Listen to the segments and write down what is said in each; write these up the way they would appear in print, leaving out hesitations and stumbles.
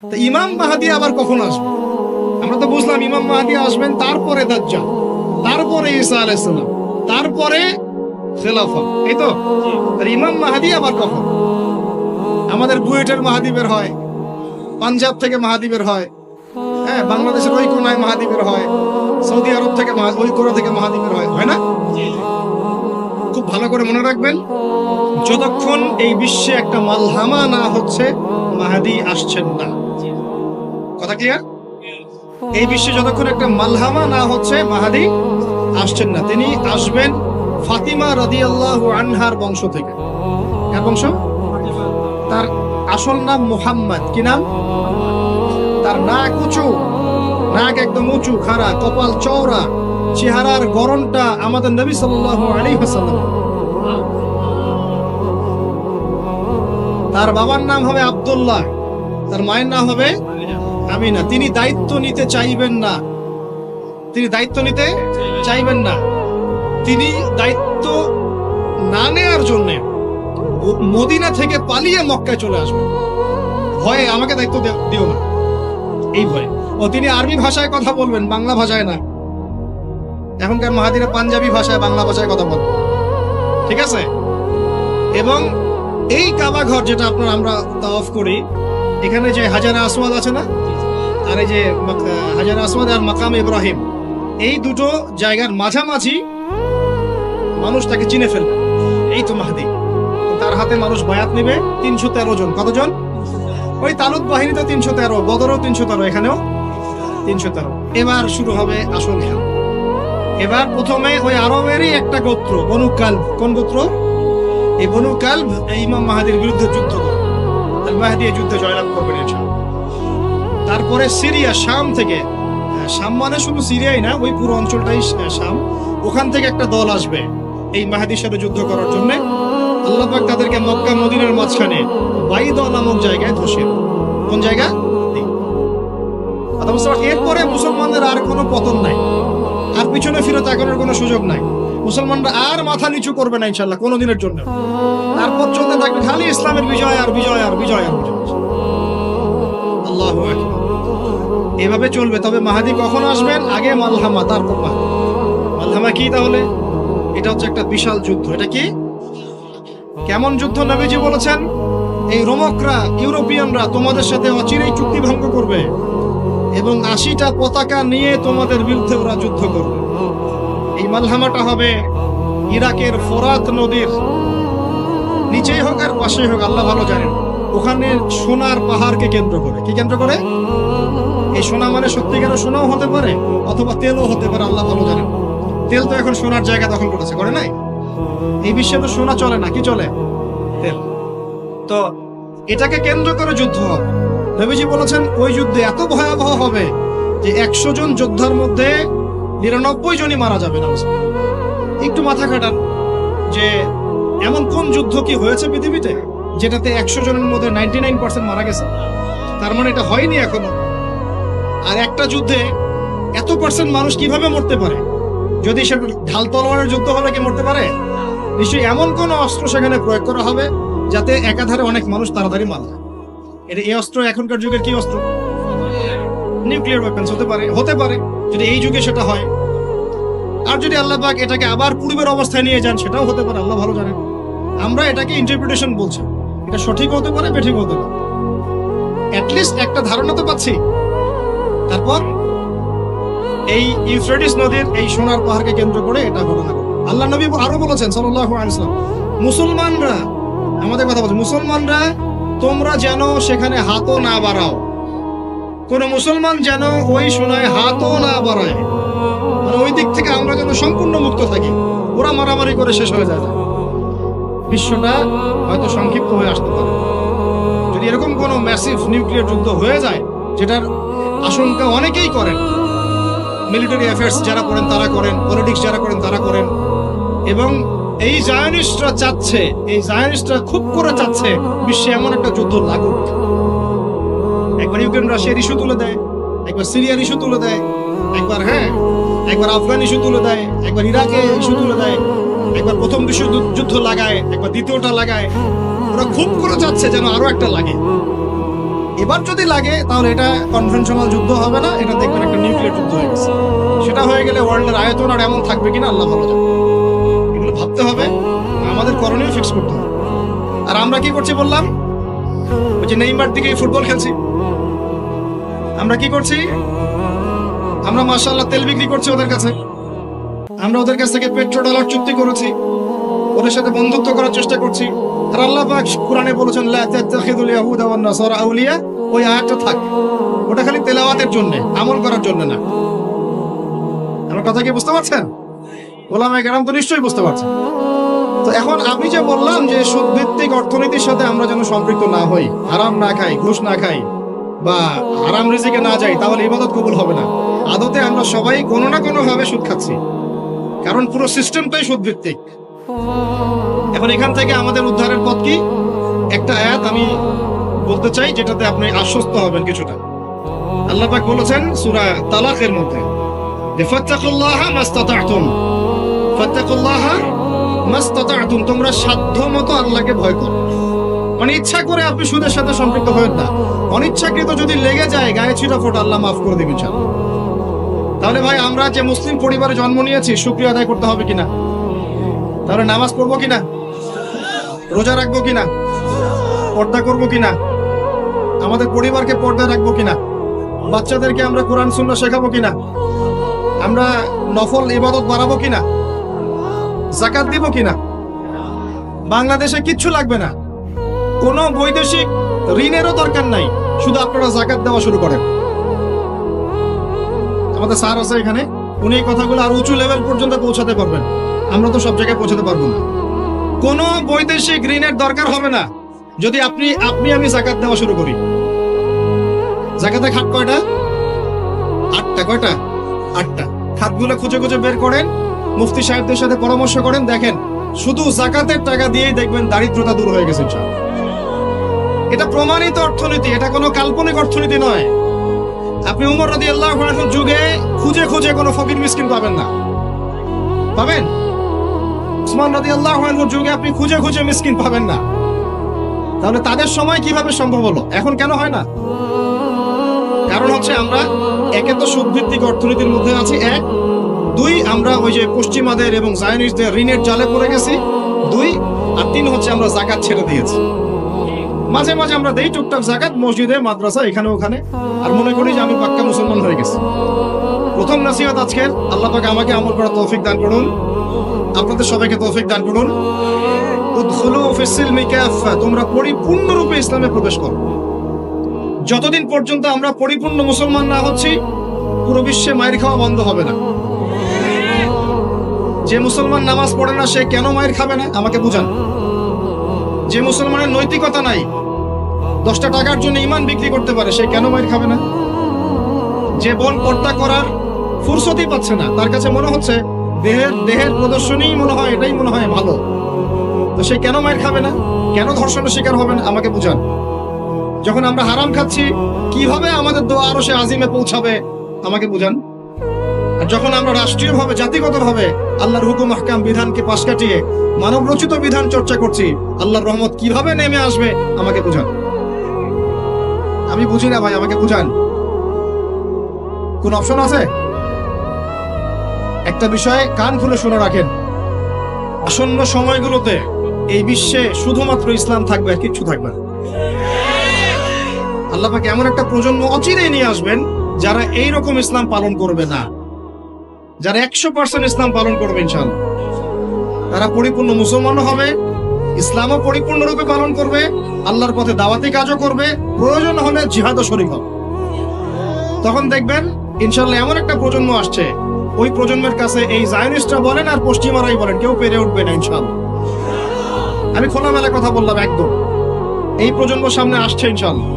তো ইমাম মাহদী আবার কখন আসবে? আমরা তো বুঝলাম ইমাম মাহদী আসবেন, তারপরে দাজ্জাল, তারপরে ঈসা আলাইহিস সালাম, তারপরে খেলাফত, এই তো। আর ইমাম মাহদী আবার কখন? আমাদের বুয়েটের মাহদী বের হয়, পাঞ্জাব থেকে মাহদী বের হয়, হ্যাঁ, বাংলাদেশের ওই কোনায় মাহদী বের হয়, সৌদি আরব থেকে ওই কোনা থেকে মাহদী বের হয়, হয় না? খুব ভালো করে মনে রাখবেন, যতক্ষণ এই বিশ্বে একটা মালহামা না হচ্ছে মাহদী আসছেন না। কথা ক্লিয়ার? এই বিশ্বে যতক্ষণ একটা মালহামা না হচ্ছে মাহদী আসছেন না। তিনি আসবেন ফাতিমা রাদিয়াল্লাহু আনহার বংশ থেকে। কার বংশ? তার আসল নাম মুহাম্মদ। কি নাম? তার নাক উঁচু, নাক একদম উঁচু, খাড়া, কপাল চওড়া, চেহারার গড়নটা আমাদের নবী সাল্লাল্লাহু আলাইহি ওয়াসাল্লাম। তার বাবার নাম হবে আব্দুল্লাহ, তার মায়ের নাম হবে আমিনা। তিনি দায়িত্ব নিতে চাইবেন না, তিনি দায়িত্ব নিতে চাইবেন না। তিনি দায়িত্ব না নেওয়ার জন্য মদিনা থেকে পালিয়ে মক্কায় চলে আসবেন। ভয়ে আমাকে দায়িত্ব দিও না, এই ভয়ে। ও তিনি আরবি ভাষায় কথা বলবেন, বাংলা ভাষায় না। এখনকার মাহাদিরা পাঞ্জাবি ভাষায়, বাংলা ভাষায় কথা বলবেন, ঠিক আছে? এবং এই কাবা ঘর যেটা আপনার আমরা তাওয়াফ করি, এখানে যে হাজারে আসওয়াদ আছে না, আর এই যে হাজারে আসওয়াদ আর মাকাম ইব্রাহিম, এই দুটো জায়গার মাঝামাঝি মানুষ তাকে চিনে ফেলবে, এই তো মাহদী। তার হাতে মানুষ বায়াত নেবে 313 জন। কতজন? ওই তালুত বাহিনীতে 313, বদরও 313, এখানেও 313। এবার শুরু হবে আসল খেলা। এবার প্রথমে ওই আরবেরই একটা গোত্র, বনু কালব। কোন গোত্র? এই বনু কালব এই ইমাম মাহদীর বিরুদ্ধে যুদ্ধ করবে। আল মাহদী এই যুদ্ধে জয়লাভ করবেন ইনশাআল্লাহ। তারপরে সিরিয়া, শাম থেকে, শাম মানে শুধু সিরিয়াই না, ওই পুরো অঞ্চলটাই শাম, ওখান থেকে একটা দল আসবে এই মাহদীর সাথে যুদ্ধ করার জন্য। আল্লাহ পাক তাদেরকে মক্কা মদিনার মাঝখানে বাইদা নামক জায়গায় ধসে। কোন জায়গা? এরপরে মুসলমানদের আর কোনো পতন নাই, আর পিছনে ফিরে তাকানোর কোনো সুযোগ নাই। মুসলমানরা আর মাথা নিচু করবে না ইনশাআল্লাহ কোনোদিনের জন্য। তারপর চলতে থাকবে খালি ইসলামের বিজয় আর বিজয় আর বিজয় আর বিজয়। আল্লাহু আকবার। এভাবে চলবে। তবে মাহদী কখন আসবেন? আগে মালহামা, তারপর মাহদী। মালহামা কি তাহলে? এটা হচ্ছে একটা বিশাল যুদ্ধ। এটা কি? কেমন যুদ্ধ? নবীজি বলেছেন, এই রোমকরা, ইউরোপিয়ানরা তোমাদের সাথে অচিরেই চুক্তি ভঙ্গ করবে এবং 80টা পতাকা নিয়ে তোমাদের বিরুদ্ধে ওরা যুদ্ধ করবে। এই মালহামাটা হবে ইরাকের ফোরাত নদীর নিচেই হোক আর পাশেই হোক, আল্লাহ ভালো জানেন। ওখানে সোনার পাহাড়কে কেন্দ্র করে। কি কেন্দ্র করে? এই সোনা মানে সত্যিকার সোনাও হতে পারে, অথবা তেলও হতে পারে, আল্লাহ ভালো জানেন। তেল তো এখন সোনার জায়গা দখল করেছে, করে নাই? এই বিশ্বে তো সোনা চলে না, কি চলে? তেল। তো এটাকে কেন্দ্র করে যুদ্ধ হবে। নবীজি বলেছেন ওই যুদ্ধে এত ভয়াবহ হবে যে 100 জন যোদ্ধার মধ্যে 99 জনই মারা যাবে না। একটু মাথা খাটান যে এমন কোন যুদ্ধ কি হয়েছে পৃথিবীতে যেটাতে 100 জনের মধ্যে 99% মারা গেছে? তার মানে এটা হয়নি এখনো। আর একটা যুদ্ধে এত পার্সেন্ট মানুষ কিভাবে মরতে পারে? যদি সেটা ঢাল তলোয়ারের যুদ্ধ হলে কি মরতে পারে? নিশ্চয়ই এমন কোন অস্ত্র সেখানে প্রয়োগ করা হবে যাতে একাধারে অনেক মানুষ তাড়াতাড়ি মারা যায়। এটা এই অস্ত্র এখনকার যুগের কি অস্ত্র? নিউক্লিয়ার ওয়েপন্স হতে পারে, হতে পারে যদি এই যুগে সেটা হয়। আর যদি আল্লাহ পাক এটাকে আবার পূর্বের অবস্থায় নিয়ে যান, সেটাও হতে পারে, আল্লাহ ভালো জানেন। আমরা এটাকে ইন্টারপ্রিটেশন বলছি, এটা সঠিক হতে পারে, বেঠিক হতে পারে, অ্যাটলিস্ট একটা ধারণা তো পাচ্ছি। তারপর এই ইউফ্রেটিস নদীর এই সোনার পাহাড়কে কেন্দ্র করে এটা ঘটনা ঘটে। আল্লাহ নবী আরো বলেছেন সাল্লাল্লাহু আলাইহি ওয়াসাল্লাম, মুসলমানরা, আমাদের কথা বলছে, মুসলমানরা তোমরা যেন সেখানে হাতও না বাড়াও। কোন মুসলমান যেন ওই সোনায় হাতও না বাড়ায়, মানে ওই দিক থেকে আমরা যেন সম্পূর্ণ মুক্ত থাকি। ওরা মারামারি করে শেষ হয়ে যায়, বিশ্বটা হয়তো সংক্ষিপ্ত হয়ে আসতে পারে। যদি এরকম কোনো ম্যাসিভ নিউক্লিয়ার যুদ্ধ হয়ে যায়, যেটার আশঙ্কা অনেকেই করেন, মিলিটারি অ্যাফেয়ার্স যারা করেন তারা করেন, পলিটিক্স যারা করেন তারা করেন, এবং এই জায়নিস্টরা চাচ্ছে, এই জায়নিস্টরা খুব করে চাচ্ছে বিশ্বে এমন একটা যুদ্ধ লাগুক। একবার ইউক্রেন রাশিয়ার ইস্যু তুলে দেয়, একবার সিরিয়ার ইস্যু তুলে দেয়, একবার আফগান ইস্যু তুলে দেয়, একবার ইরাকে ইস্যু তুলে দেয়, একবার প্রথম বিশ্বযুদ্ধ লাগায়, একবার দ্বিতীয়টা লাগায়। ওরা খুব করে চাচ্ছে যেন আরো একটা লাগে। এবার যদি লাগে তাহলে এটা কনভেনশনাল যুদ্ধ হবে না, এটা দেখবেন একটা নিউক্লিয়ার যুদ্ধ হয়ে গেছে। সেটা হয়ে গেলে ওয়ার্ল্ডের আয়তন আর এমন থাকবে কিনা আল্লাহ ভালো জানে। এগুলো ভাবতে হবে, আমাদের করণীয় ফিক্স করতে হবে। আর আমরা কি করছি বললাম, ওই যে নেইমার দিকে ফুটবল খেলছি। আমরা কি করছি, আমরা মাশাআল্লাহ তেল বিক্রি করছি ওদের কাছে, আমরা ওদের কাছ থেকে পেট্রো ডলার চুক্তি করেছি, ওদের সাথে বন্ধুত্ব করার চেষ্টা করছি। আর আল্লাহ পাক কোরআনে বলেছেন লা তাত্তাখিযুল ইয়াহুদা ওয়ান নাসারা আউলিয়া, ওই আয়াতটা থাক, ওটা খালি তেলাওয়াতের জন্য, আমল করার জন্য না। আমার কথা কি বুঝতে পারছেন? ওলামায়ে কেরাম তো নিশ্চয়ই বুঝতে পারছেন। তো এখন আমি যে বললাম যে সুদভিত্তিক অর্থনীতির সাথে আমরা যেন সম্পৃক্ত না হই, হারাম না খাই, ঘুষ না খাই, বা হারাম রিজিকে না যাই, তাহলে ইবাদত কবুল হবে না। আদতে আমরা সবাই কোনো না কোনো ভাবে সুদ খাচ্ছি, কারণ পুরো সিস্টেমটাই সুদভিত্তিক। এখন এখান থেকে আমাদের উদ্ধারের পথ কি? একটা আয়াত আমি বলতে চাই, যেটাতে আপনি আশ্বস্ত হবেন কিছুটা। আল্লাহ পাক বলেছেন সূরা তালাকের মধ্যে যে ফাত্তাকুল্লাহা মাস্তাতা'তুম, ফাত্তাকুল্লাহা মাস্তাতা'তুম, তোমরা সাধ্যমতো আল্লাহকে ভয় করো। মানে ইচ্ছা করে আপনি সুদের সাথে সম্পৃক্ত হবেন না, অনিচ্ছাকৃত যদি লেগে যায় গায়ে ছিটা ফোটা, আল্লাহ মাফ করে দিবেন ইনশাআল্লাহ। তাহলে ভাই আমরা যে মুসলিম পরিবারে জন্ম নিয়েছি, শুকরিয়া আদায় করতে হবে কিনা? তাহলে নামাজ পড়বো কিনা, রোজা রাখবো কিনা, পর্দা করবো কিনা, আমাদের পরিবারকে পর্দা রাখবো কিনা, বাচ্চাদেরকে আমরা কোরআন সুন্নাহ শেখাবো কিনা, আমরা নফল ইবাদত বাড়াবো কিনা, যাকাত দিব কিনা। বাংলাদেশে কিচ্ছু লাগবে না, কোনো বৈদেশিক ঋণেরও দরকার নাই, শুধু আপনারা যাকাত দেওয়া শুরু করেন। আমাদের স্যার আছে এখানে, উনি এই কথাগুলো আর উঁচু লেভেল পর্যন্ত পৌঁছাতে পারবেন, আমরা তো সব জায়গায় পৌঁছাতে পারবো না। কোনো বৈদেশিক ঋণের দরকার হবে না যদি আমি যাকাত দেওয়া শুরু করি। যাকাতের খাত কয়টা? 8টা। কয়টা? 8টা। খাতগুলো খুঁজে খুঁজে বের করেন, মুফতি সাহেবদের সাথে পরামর্শ করেন, দেখেন শুধু যাকাতের টাকা দিয়েই দেখবেন দারিদ্রতা দূর হয়ে গেছে ইনশাআল্লাহ। এটা প্রমাণিত অর্থনীতি, এটা কোনো কাল্পনিক অর্থনীতি নয়। আপনি উমর রাদিয়াল্লাহু আনহুর যুগে খুঁজে খুঁজে কোনো ফকির মিসকিন পাবেন না, পাবেন? উসমান রাদিয়াল্লাহু আনহুর যুগে আপনি খুঁজে খুঁজে মিসকিন পাবেন না। তাহলে তাদের সময় কিভাবে সম্ভব হলো, এখন কেন হয় না? কারণ হচ্ছে আমরা একে তো সুদভিত্তিক অর্থনীতির মধ্যে আছি, 1, 2 আমরা ওই যে পশ্চিমাদের এবং জায়নিস্টদের ঋণের জালে পড়ে গেছি, 2, আর 3 হচ্ছে আমরা যাকাত ছেড়ে দিয়েছি। মাঝে মাঝে আমরা দেই টুকটাক যাকাত মসজিদে, মাদ্রাসা, এখানে ওখানে, আর মনে করি যে আমি পাক্কা মুসলমান হয়ে গেছি। প্রথম নসিহত আজকের, আল্লাহ পাক আমাকে আমল করার তৌফিক দান করুন, আপনাদের সবাইকে তৌফিক দান করুন। উদখুলু ফিস সিলমি কাফা, তোমরা পরিপূর্ণরূপে ইসলামে প্রবেশ করো। যতদিন পর্যন্ত আমরা পরিপূর্ণ মুসলমান না হচ্ছি, পুরো বিশ্বে মায়ের খাওয়া বন্ধ হবে না। যে মুসলমান নামাজ পড়ে না, সে কেন মায়ের খাবে না আমাকে বুঝান। যে মুসলমানের নৈতিকতা নাই, 10টা টাকার জন্য ঈমান বিক্রি করতে পারে, সে কেন মায়ের খাবে না? যে বোন পর্দা করার ফুরসতই পাচ্ছে না, তার কাছে মনে হচ্ছে দেহের প্রদর্শনী মনে হয়, এটাই মনে হয় ভালো, তো সে কেন মায়ের খাবে না? কেন ধর্ষণের শিকার হবে না আমাকে বুঝান। যখন আমরা হারাম খাচ্ছি, কিভাবে আমাদের দোয়া আরো সে আজিমে পৌঁছাবে আমাকে বুঝান। আর যখন আমরা রাষ্ট্রীয়ভাবে, জাতিগতভাবে আল্লাহর হুকুম আহকাম বিধানকে পাশ কাটিয়ে মানব রচিত বিধান চর্চা করছি, আল্লাহর রহমত কিভাবে নেমে আসবে আমাকে বুঝান। আমি বুঝি না ভাই, আমাকে বুঝান। কোন অপশন আছে? একটা বিষয় কান খুলে শুনে রাখেন, আসন্ন সময়গুলোতে এই বিশ্বে শুধুমাত্র ইসলাম থাকবে, আর কিচ্ছু থাকবে না। আল্লাহ পাক এমন একটা প্রজন্ম অচিরেই নিয়ে আসবেন যারা এইরকম ইসলাম পালন করবে না, যারা 100% ইসলাম পালন করবে ইনশাআল্লাহ। তারা পরিপূর্ণ মুসলমানও হবে, ইসলামও পরিপূর্ণরূপে পালন করবে, আল্লাহর পথে দাওয়াতি কাজও করবে, প্রয়োজন হলে জিহাদও শরীক হবে। তখন দেখবেন ইনশাআল্লাহ এমন একটা প্রজন্ম আসছে, ওই প্রজন্মের কাছে এই জায়নিস্টরা বলেন আর পশ্চিমারাই বলেন, কেউ পেরে উঠবে না ইনশাআল্লাহ। আমি খোলামেলা কথা বললাম, একদম এই প্রজন্ম সামনে আসছে ইনশাআল্লাহ।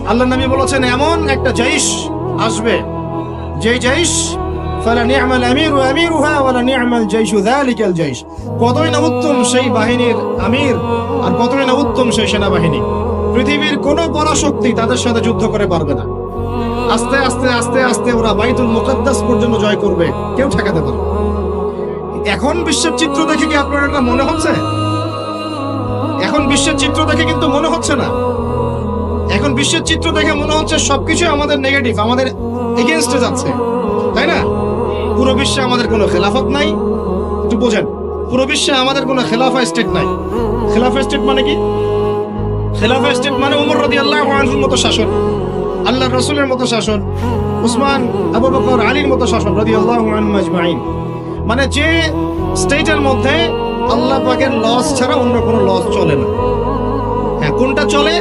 আল্লাহ নবী বলেছেন এমন একটা জাইশ আসবে, যে জাইশ ফালা নি'মাল আমিরু আমিরুহা ওয়ালা নি'মাল জাইশু যালিকাল জাইশ, কতই না উত্তম সেই বাহিনীর আমির আর কতই না উত্তম সেই সেনাবাহিনী। পৃথিবীর কোন পরাশক্তি তাদের সাথে যুদ্ধ করে পারবে না। আস্তে আস্তে আস্তে আস্তে ওরা বাইতুল মুকাদ্দাস পর্যন্ত জয় করবে, কেউ ঠেকাতে পারবে। এখন বিশ্বের চিত্র দেখে কি আপনার এটা মনে হচ্ছে? এখন বিশ্বের চিত্র দেখে কিন্তু মনে হচ্ছে না। এখন বিশ্বের চিত্র দেখে মনে হচ্ছে সবকিছু আমাদের নেগেটিভ, আমাদের এগেইনস্টে যাচ্ছে, তাই না? পুরো বিশ্বে আমাদের কোনো খেলাফত নাই। একটু বোঝেন, পুরো বিশ্বে আমাদের কোনো খেলাফা স্টেট নাই। খেলাফা স্টেট মানে কি? খেলাফা স্টেট মানে উমর রাদিয়াল্লাহু আনহুর মতো শাসন, আল্লাহর রাসূলের মতো শাসন, উসমান, আবু বকর, আলীর মতো শাসন রাদিয়াল্লাহু আনহুম আজমাইন। মানে যে স্টেটের মধ্যে আল্লাহ পাকের লস ছাড়া অন্য কোনো লস চলে না। হ্যাঁ, কোনটা চলে?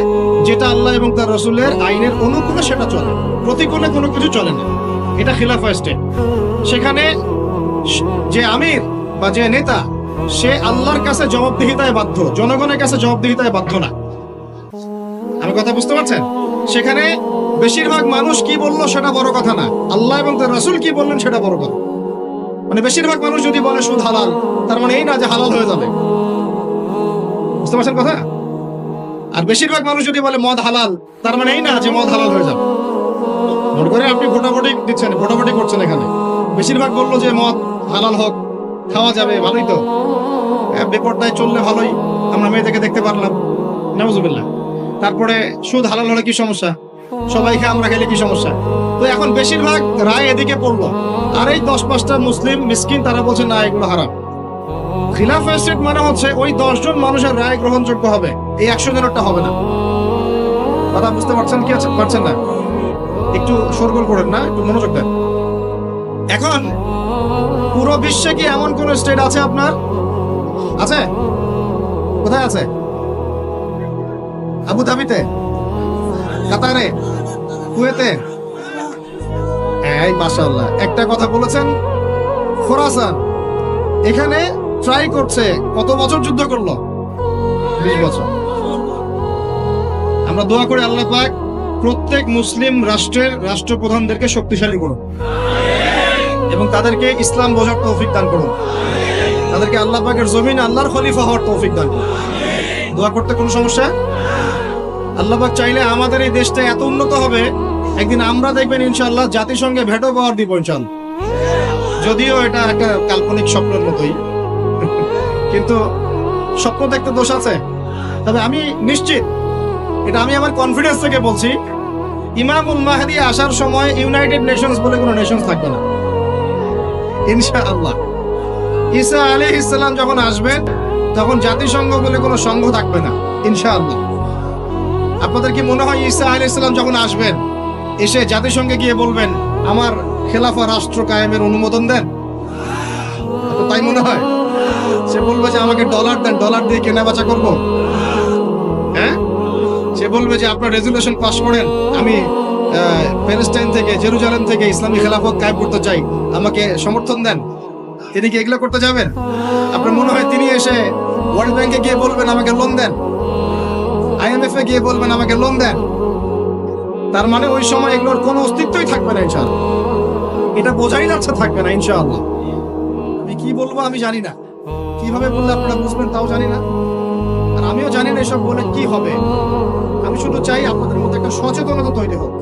যেটা আল্লাহ এবং তার রাসূলের আইনের অনুকূলে সেটা চলে, প্রতিকূলে কোনো কিছু চলে না। এটা খিলাফা স্টেট। সেখানে যে আমির বা যে নেতা, সে আল্লাহর কাছে জবাবদিহিতায় বাধ্য, জনগণের কাছে জবাবদিহিতায় বাধ্য না। আমি কথা বুঝতে পারছেন? সেখানে বেশিরভাগ মানুষ কি বললো সেটা বড় কথা না, আল্লাহ এবং তার রাসূল কি বললেন সেটা বড় কথা। মানে বেশিরভাগ মানুষ যদি বলে সুদ হালাল, তার মানে এই না যে হালাল হয়ে যাবে। বুঝতে পারছেন কথা? আর বেশিরভাগ মানুষ যদি বলে মদ হালাল, তার মানে এই না যে মদ হালাল হয়ে যাবে। মনে করে আপনি ভোটাভুটি দিচ্ছেন, ভোটাভুটি করছেন, এখানে বেশিরভাগ বললো যে মদ হালাল হোক, খাওয়া যাবে, ভালোই তো, বেপরদায় চললে ভালোই, আমরা মেয়েদেরকে দেখতে পারলাম, নাউজুবিল্লাহ। তারপরে সুদ হালাল হলে কি সমস্যা? সবাইকে আমরা খেলে কি সমস্যা? তো এখন বেশিরভাগ রায় এদিকে পড়লো, আর এই 10-5টা মুসলিম মিসকিন তারা বলছে না এগুলো হারাম। খিলাফা স্টেট মানে হচ্ছে ওই 10 জন মানুষের রায় গ্রহণযোগ্য হবে, এই 100 জনেরটা হবে না। কথা বুঝতে পারছেন কি পারছেন না? একটু শোরগোল করেন না, একটু মনোযোগ দেন। এখন পুরো বিশ্বে কি এমন কোন স্টেট আছে আপনার? আছে? কোথায় আছে? আবুধাবিতে, কাতারে, কুয়েতে? এই মাশাআল্লাহ, একটা কথা বলেছেন, খোরাসান এখানে ট্রাই করছে, কত বছর যুদ্ধ করলো? 20 বছর। আমরা দোয়া করি আল্লাহ পাক প্রত্যেক মুসলিম রাষ্ট্রের রাষ্ট্রপ্রধানদেরকে শক্তিশালী করুন এবং তাদেরকে ইসলাম বোঝার তৌফিক দান করুন, তাদেরকে আল্লাহ পাকের জমিনে আল্লাহর খলিফা হওয়ার তৌফিক দান করুন। দোয়া করতে কোনো সমস্যা? আল্লাহ পাক চাইলে আমাদের এই দেশটা এত উন্নত হবে, একদিন আমরা দেখবেন ইনশাআল্লাহ জাতিসংঘে ভেটো পাওয়ার দিব ইনশাআল্লাহ। যদিও এটা একটা কাল্পনিক স্বপ্নের মতোই, কিন্তু স্বপ্ন দেখতে দোষ আছে। তবে আমি নিশ্চিত, এটা আমি আমার কনফিডেন্স থেকে বলছি, ইমামুল মাহদি আসার সময় ইউনাইটেড নেশনস বলে কোনো নেশনস থাকবে না ইনশাআল্লাহ। ঈসা আলাইহিস সালাম যখন আসবেন তখন জাতিসংঘ বলে কোনো সংঘ থাকবে না ইনশাআল্লাহ। আপনাদের কি মনে হয় ঈসা আলাইহিস সালাম যখন আসবেন, এসে জাতিসংঘে গিয়ে বলবেন আমার খেলাফা রাষ্ট্র কায়েমের অনুমোদন দেন? তাই মনে হয়? সে বলবে যে আমাকে ডলার দেন, ডলার দিয়ে কেনাবেচা করব। হ্যাঁ, সে বলবে যে আপনার রেজুলেশন পাস করেন, আমি প্যালেস্টাইন থেকে, জেরুজালেম থেকে ইসলামী খেলাফত কায়েম করতে চাই, আমাকে সমর্থন দেন। তিনি কি এগুলো করতে যাবেন? আপনার মনে হয় তিনি এসে ওয়ার্ল্ড ব্যাংকে গিয়ে বলবেন আমাকে লোন দেন, IMF এ গিয়ে বলবেন আমাকে লোন দেন? তার মানে ওই সময় এগুলোর কোনো অস্তিত্বই থাকবে না ইনশাআল্লাহ। এটা বোঝাই যাচ্ছে থাকবে না ইনশাআল্লাহ। আমি কি বলবো আমি জানি না, কিভাবে বললে আপনারা বুঝবেন তাও জানি না, আর আমিও জানি না এসব বলে কি হবে। আমি শুধু চাই আপনাদের মধ্যে একটা সচেতনতা তৈরি হোক,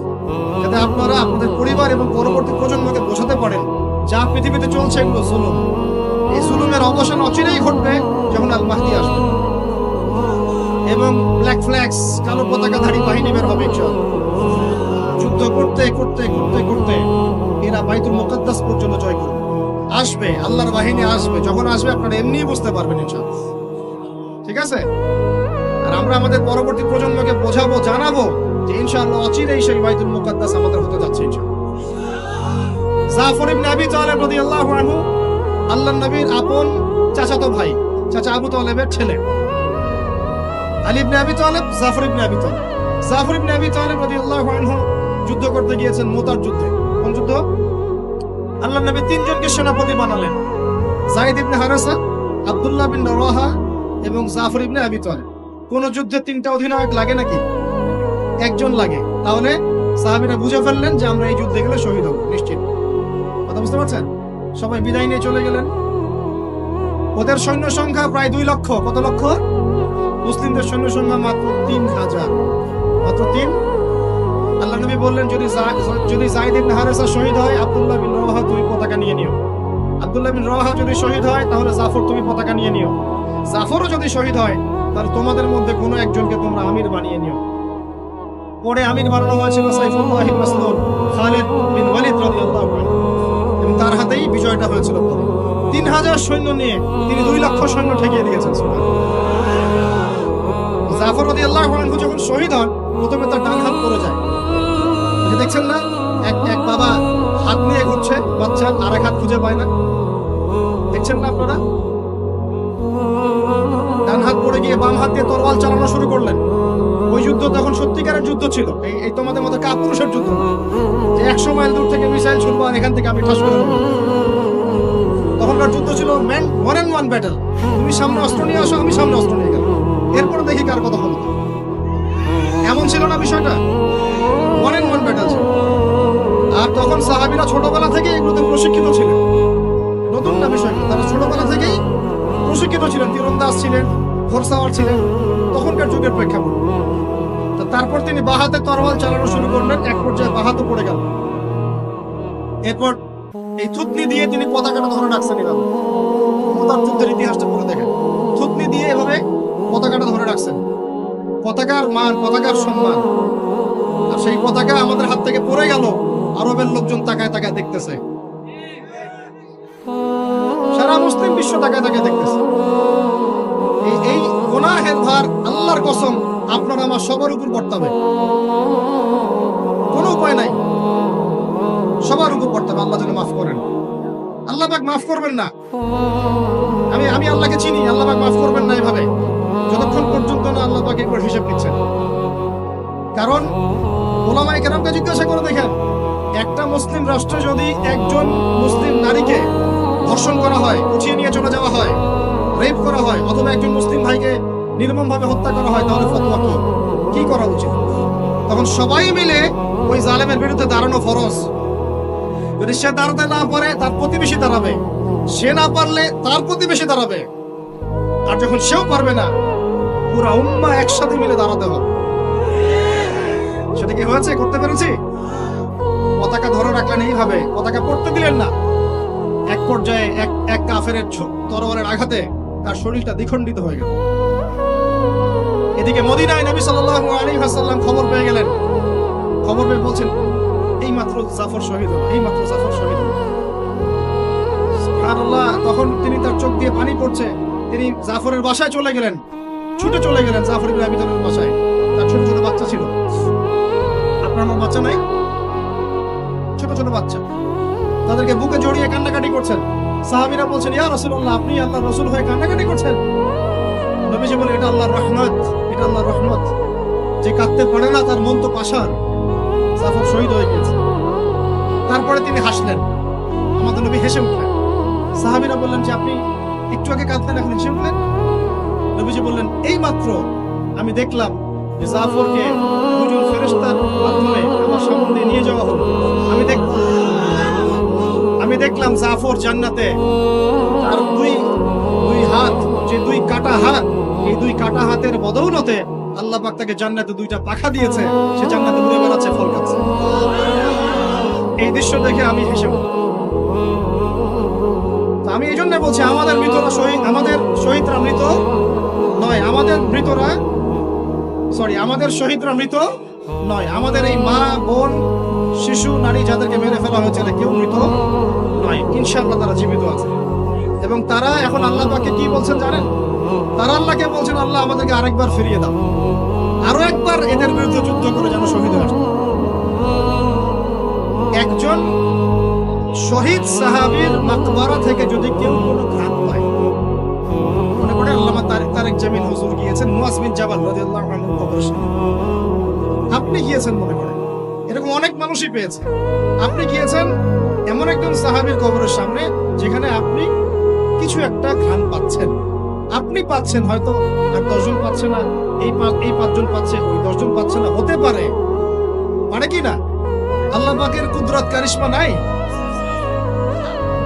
যাতে আপনারা আপনাদের পরিবার এবং পরবর্তী প্রজন্মকে বোঝাতে পারেন যা পৃথিবীতে চলছে এগুলো জুলুম। এই জুলুমের অবসান অচিরেই ঘটবে যখন আল মাহদি আসবে এবং ব্ল্যাক ফ্ল্যাগস, কালো পতাকাধারী বাহিনী বের হবে ইনশাআল্লাহ। যুদ্ধ করতে করতে করতে করতে এরা বাইতুল মুকাদ্দাস পর্যন্ত জয় করবে। আসবে, আল্লাহর বাহিনী আসবে, যখন আসবে আপনারা এমনিই বুঝতে পারবেন ইনশাআল্লাহ। ঠিক আছে? আর আমরা আমাদের পরবর্তী প্রজন্মকে বোঝাবো, জানাবো যে ইনশাআল্লাহ অচিরেই সেই বাইতুল মুকাদ্দাস আমাদের হতে যাচ্ছে ইনশাআল্লাহ। জাফর ইবনে আবি তালেব রাদিয়াল্লাহু আনহু আল্লাহর নবীর আপন চাচাতো ভাই, চাচা আবু তালেবের ছেলে। আলী ইবনে আবি তালেব, জাফর ইবনে আবি তালেব। জাফর ইবনে আবি তালেব রাদিয়াল্লাহু আনহু যুদ্ধ করতে গিয়েছেন মুতার যুদ্ধে। কোন যুদ্ধ? আল্লাহর নবী 3 জনকে সেনাপতি বানালেন, যায়েদ ইবনে হারেসা, আব্দুল্লাহ বিন রাওয়াহা এবং জাফর ইবনে আবি তালেব। কোন যুদ্ধে 3টা অধিনায়ক লাগে নাকি? একজন লাগে। তাহলে সাহাবীরা বুঝে ফেললেন যে আমরা এই যুদ্ধে গেলে শহীদ হব নিশ্চিত। কথা বুঝতে পারছেন? সবাই বিদায় নিয়ে চলে গেলেন। ওদের সৈন্য সংখ্যা প্রায় 2 লক্ষ। কত লক্ষ? মুসলিমদের সৈন্য সংখ্যা মাত্র 3000, মাত্র 3। আল্লাহ নবী বললেন যদি যায়েদ ইবনে হারেসা শহীদ হয়, আব্দুল্লাহ বিন রাওয়াহা তুমি পতাকা নিয়ে নিও। আব্দুল্লাহ বিন রাওয়াহা যদি শহীদ হয় তাহলে জাফর তুমি পতাকা নিয়ে নিও। জাফরও যদি শহীদ হয় তাহলে তোমাদের মধ্যে কোনো একজনকে তোমরা আমির বানিয়ে নিও। পরে আমির বানানো হয়েছিল সাইফুল্লাহ মাসলুল খালিদ বিন ওয়ালিদ রাদিয়াল্লাহু আনহু, এবং তার হাতেই বিজয়টা হয়েছিল। 3000 সৈন্য নিয়ে তিনি 2 লক্ষ সৈন্য ঠেকিয়ে দিয়েছেন। জাফর রাদিয়াল্লাহু আনহু যখন শহীদ হন, প্রথমে তার ডান হাত পড়ে যায়। দেখছেন না, এক বাবা হাত নিয়ে ঘুরছে, বাচ্চা আরেক হাত খুঁজে পায় না, দেখছেন না আপনারা? ডান হাত পড়ে গিয়ে বাম হাত দিয়ে তরোয়াল চালানো শুরু করলেন। ওই যুদ্ধ তখন সত্যিকারের যুদ্ধ ছিল, এই তোমাদের মতো কাপুরুষের যুদ্ধ না, যে 100 মাইল দূর থেকে মিসাইল ছুড়বো আর এখান থেকে আমি ঠাস করে দেবো। তখনকার যুদ্ধ ছিল ওয়ান অ্যান্ড ওয়ান ব্যাটল। তুমি সামনে অস্ত্র নিয়ে আসো, আমি সামনে অস্ত্র নিয়ে গেলাম, এরপর দেখি কার কথা হলো। এমন ছিল না বিষয়টা, ওয়ান অ্যান্ড ওয়ান ব্যাটল ছিল। আর তখন সাহাবীরা ছোটবেলা থেকে এগুলোতে প্রশিক্ষিত ছিলেন। নতুন না বিষয়টা, তারা ছোটবেলা থেকেই প্রশিক্ষিত ছিলেন, তীরন্দাজ ছিলেন, ঘোড়সাওয়ার ছিলেন, তখনকার যুগের প্রেক্ষাপট। তারপর তিনি বাহাতে তরোয়াল চালানো শুরু করলেন, এক পর্যায়ে বাহাতে পড়ে গেল। এরপর এই থুতনি দিয়ে তিনি পতাকাটা ধরে রাখছেন। এভাবে মুতার যুদ্ধের ইতিহাসটা পড়ে দেখেন, থুতনি দিয়ে এভাবে পতাকাটা ধরে রাখছেন। পতাকার মান, পতাকার সম্মান। আর সেই পতাকা আমাদের হাত থেকে পড়ে গেল, আরবের লোকজন তাকায় তাকায় দেখতেছে, সারা মুসলিম বিশ্ব তাকায় তাকায় দেখতেছে। এই গুনাহের ভার আল্লাহর কসম আপনার আমার সবার উপর বর্তাবে, কোনো উপায় নাই, সবার উপর বর্তাবে। আল্লাহ যেন মাফ করেন, আল্লাহ পাক মাফ করবেন না। আমি আল্লাহকে চিনি, আল্লাহ পাক মাফ করবেন না এভাবে, যতক্ষণ পর্যন্ত না আল্লাহ পাক একবার হিসাব নিচ্ছেন। কারণ ওলামায়ে কেরামকে জিজ্ঞাসা করে দেখেন, একটা মুসলিম রাষ্ট্রে যদি একজন মুসলিম নারীকে ধর্ষণ করা হয়, উঠিয়ে নিয়ে চলে যাওয়া হয়, রেপ করা হয়, অথবা একজন মুসলিম ভাইকে নির্মমভাবে হত্যা করা হয়, তাহলে ফতোয়া কি করা উচিত? তখন সবাই মিলে ওই জালেমের বিরুদ্ধে দাঁড়ানো ফরজ। যদি সে দাঁড়াতে না পারে, তার প্রতিবেশী দাঁড়াবে, সে না পারলে তার প্রতিবেশী দাঁড়াবে, আর যখন সেও পারবে না, পুরা উম্মাহ একসাথে মিলে দাঁড়াতে হবে। সেটা কি হয়েছে? করতে পেরেছি? পতাকা ধরে রাখলেন এইভাবে, পতাকা পড়তে দিলেন না। এক পর্যায়ে এক কাফেরের তরবারের আঘাতে তার শরীরটা দ্বিখণ্ডিত হয়ে গেল। এদিকে মদিনায় নবী সাল্লাল্লাহু আলাইহি ওয়াসাল্লাম খবর পেয়ে গেলেন। খবর পেয়ে বলছেন, এইমাত্র জাফর শহীদ হলো, এইমাত্র জাফর শহীদ হলো। সুবহানাল্লাহ। তখন তিনি, তার চোখ দিয়ে পানি পড়ছে, তিনি জাফরের বাসায় চলে গেলেন, ছুটে চলে গেলেন জাফর ইবনে আবি তালিবের বাসায়। তার ছোট ছোট বাচ্চা ছিল। আপনার আমার বাচ্চা নাই? ছোট ছোট বাচ্চা, তাদেরকে বুকে জড়িয়ে কান্নাকাটি করছেন। সাহাবীরা বলছেন, ইয়া রাসূলুল্লাহ, আপনি আল্লাহর রাসূল হয়ে কান্নাকাটি করছেন? নবীজি বলেন, এটা আল্লাহর রহমত, এটা আল্লাহর রহমত। যে কাঁদতে পারে না তার মন তো পাষাণ। জাফর শহীদ হয়ে গেছে। তারপরে তিনি হাসলেন, আমাদের নবী হেসে উঠলেন। সাহাবীরা বললেন যে, আপনি একটু আগে কাঁদলেন, এখন হেসে উঠলেন? নবীজি বললেন, এই মাত্র আমি দেখলাম যে জাফরকে দুজন ফেরেশতার মাধ্যমে আমার সামনে দিয়ে নিয়ে যাওয়া হলো। আমি দেখলাম জাফর জান্নাতে। তার দুই হাত, যে দুই কাটা হাত, এই দুই কাটা হাতের বদৌলতে আল্লাহ পাক তাকে জান্নাতে দুইটা পাখা দিয়েছে, সে জান্নাতে উড়ে বেড়াচ্ছে, ফল খাচ্ছে। এই দৃশ্য দেখে আমি হেসে উঠলাম। আমি এই জন্য বলছি, আমাদের শহীদরা মৃত নয়, আমাদের শহীদরা মৃত নয়। আমাদের এই মা, বোন, শিশু, নারী যাদেরকে মেরে ফেলা হয়েছে, কেউ মৃত নয়। ইনশাআল্লাহ তারা জীবিত আছে, এবং তারা এখন আল্লাহ পাককে কি বলছেন জানেন? তারা আল্লাহকে বলছেন, আল্লাহ আমাদেরকে আরেকবার ফিরিয়ে দাও, আরো একবার এদের বিরুদ্ধে যুদ্ধ করে যেন শহীদ হয়ে আসে। একজন শহীদ সাহাবীর মাকবারা থেকে যদি কেউ কোনো ঘাত পায়, মনে করে আল্লামা তারেক জামিল হুজুর গিয়েছেন মুয়াজ বিন জাবাল রাদিয়াল্লাহু আনহু কবরের সামনে, আপনি গিয়েছেন মনে করেন, এরকম অনেক মানুষই পেয়েছে। আপনি গিয়েছেন এমন একজন সাহাবীর কবরের সামনে যেখানে আপনি কিছু একটা ঘ্রাণ পাচ্ছেন, আপনি পাচ্ছেন, হয়তো আর 10 জন পাচ্ছে না, এই 5 জন পাচ্ছে, ওই 10 জন পাচ্ছে না, হতে পারে কি না? আল্লাহ পাকের কুদরত কারিশমা নাই?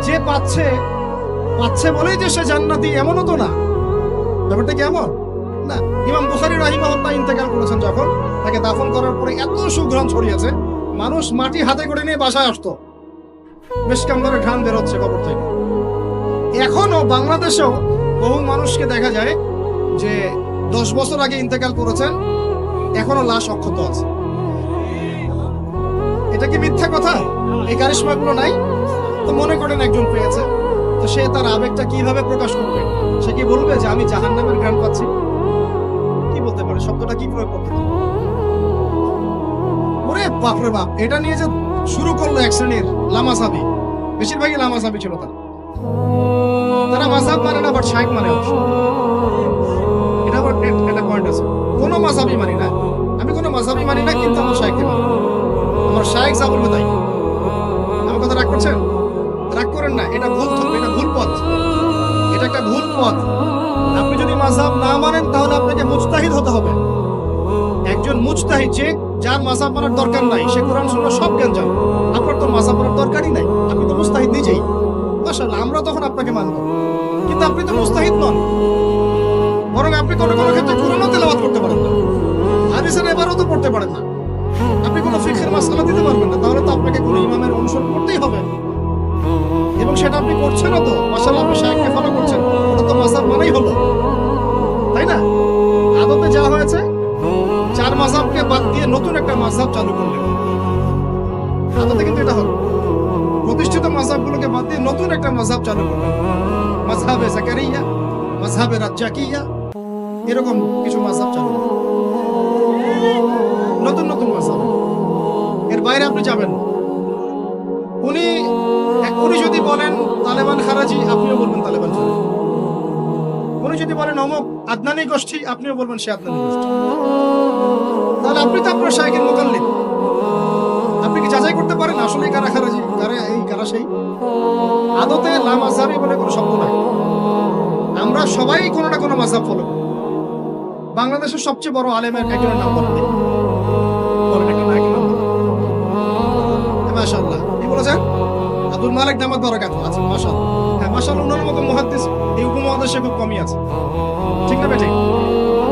যে পাচ্ছে বলেই যে সে জান্নাতি, এমনও তো না। ব্যাপারটা কেমন না? ইমাম বুখারী রাহিমাহুল্লাহ ইন্তেকাল করেছেন, যখন তাকে দাফন করার পরে এত সুঘ্রাণ ছড়িয়েছে, মানুষ মাটি হাতে করে নিয়ে বাসায় আসতো, মিশকাম ঘ্রাণ বেরোচ্ছে কবর থেকে। এখনো বাংলাদেশেও বহু মানুষকে দেখা যায় যে 10 বছর আগে ইন্তেকাল করেছেন, এখনো লাশ অক্ষত আছে। এটা কি মিথ্যা কথা? এই কারিশমা গুলো নাই? তো মনে করেন একজন পেয়েছে, তো সে তার আবেগটা কিভাবে প্রকাশ করবে? সে কি বলবে যে আমি জাহান্নামের ঘ্রাণ পাচ্ছি? কি বলতে পারে? শব্দটা কি প্রয়োগ করতে পারে? ওরে বাপ রে বাপ, এটা নিয়ে যে শুরু করলো এক শ্রেণীর লামাসাবি, বেশিরভাগই লামাসাবি ছিল তারা মাযহাব মানে না, বাট শাইখ মানে অবশ্য। এটা আবার একটা পয়েন্ট আছে, কোনো মাযহাবই মানি না, আমি কোনো মাযহাবই মানি না, কিন্তু আমার শাইখকে মানি, আমার শাইখ যা বলবে তাই। আমার কথা রাগ করছেন? রাগ করেন না, এটা ভুল, এটা ভুল পথ, এটা একটা ভুল পথ। আপনি যদি মাযহাব না মানেন তাহলে আপনাকে মুজতাহিদ হতে হবে। একজন মুজতাহিদ, যে যার মাযহাব মানার দরকার নাই, সে কোরআন সুন্নাহ সব জ্ঞান জানে। আপনার তো মাযহাব মানার দরকারই নাই, আপনি তো মুজতাহিদ নিজেই। মাশাআল্লাহ, আমরা তখন আপনাকে মানব, কিন্তু আপনি তো মুজতাহিদ নন। বরং আপনি কোনো কোনো ক্ষেত্রে কোরআনও তেলাওয়াত করতে পারেন না, হাদিসের ইবারতও পড়তে পারেন না, আপনি কোনো ফিকহের মাসআলা দিতে পারবেন না। তাহলে তো আপনাকে কোনো ইমামের অনুসরণ করতেই হবে, এবং সেটা আপনি করছেন তো। মাশাআল্লাহ, আপনি শাইখকে ফলো করছেন, ওটা তো মাযহাব মানেই হলো, তাই না? আদতে যা হয়েছে, চার মাযহাবকে বাদ দিয়ে নতুন একটা মাযহাব চালু করলেন। আদতে কিন্তু এটা হলো, প্রতিষ্ঠিত মাযহাবগুলোকে বাদ দিয়ে নতুন একটা মাযহাব চালু করলেন। মাযহাবে জাকারিয়া, মাযহাবে রাজ্জাকিয়া, এরকম কিছু মাযহাব চালু করলেন, নতুন নতুন মাযহাব। এর বাইরে আপনি যাবেন। উনি যদি বলেন তালেবান খারাজি, আপনিও বলবেন তালেবান খারাজি। উনি যদি বলেন অমুক আদনানি গোষ্ঠী, আপনিও বলবেন সে আদনানি গোষ্ঠী। তাহলে আপনি তো আপনার শাইখের মুকাল্লিদ। আপনি কি যাচাই করতে পারেন আসলে কারা খারাজি, কারা এই, কারা সেই? আদতে লা মাযহাবি বলে কোনো শব্দ নাই। আমরা সবাই কোনো না কোনো মাযহাব ফলো করি। বাংলাদেশের সবচেয়ে বড় আলেমের একজনের নাম বলেন, বলেন একটা নায়কের নাম বলেন। মাশাআল্লাহ, কি বলেছেন? আব্দুল মালিক দামাত বারাকাতুহু আছে। মাশাআল্লাহ, হ্যাঁ মাশাআল্লাহ, ওনার মতো মুহাদ্দিস এই উপমহাদেশে খুব কমই আছে, ঠিক না বেঠিক?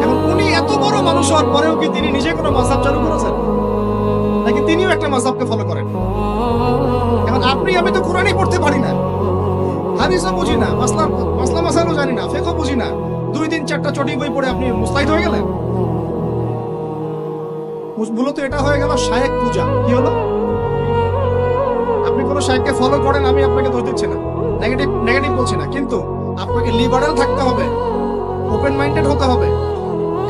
এখন উনি এত বড় মানুষ হওয়ার পরেও কি তিনি নিজে কোনো মাযহাব চালু করেছেন, নাকি তিনিও একটা মাযহাবকে ফলো করেন? এখন আপনি আমি তো কোরআনই পড়তে পারি না, হাদিসও বুঝি না, মাসলা মাসাইলও জানি না, ফিকহ বুঝি না, 2-3-4টা চটি বই পড়ে আপনি মুস্তাহিদ হয়ে গেলেন? মূলত এটা হয়ে গেল শায়েখ পূজা। কি হলো? আপনি কোনো শায়েখকে ফলো করেন, আমি আপনাকে দোষ দিচ্ছি না, নেগেটিভ বলছি না, কিন্তু আপনাকে লিবারাল থাকতে হবে, ওপেন মাইন্ডেড হতে হবে।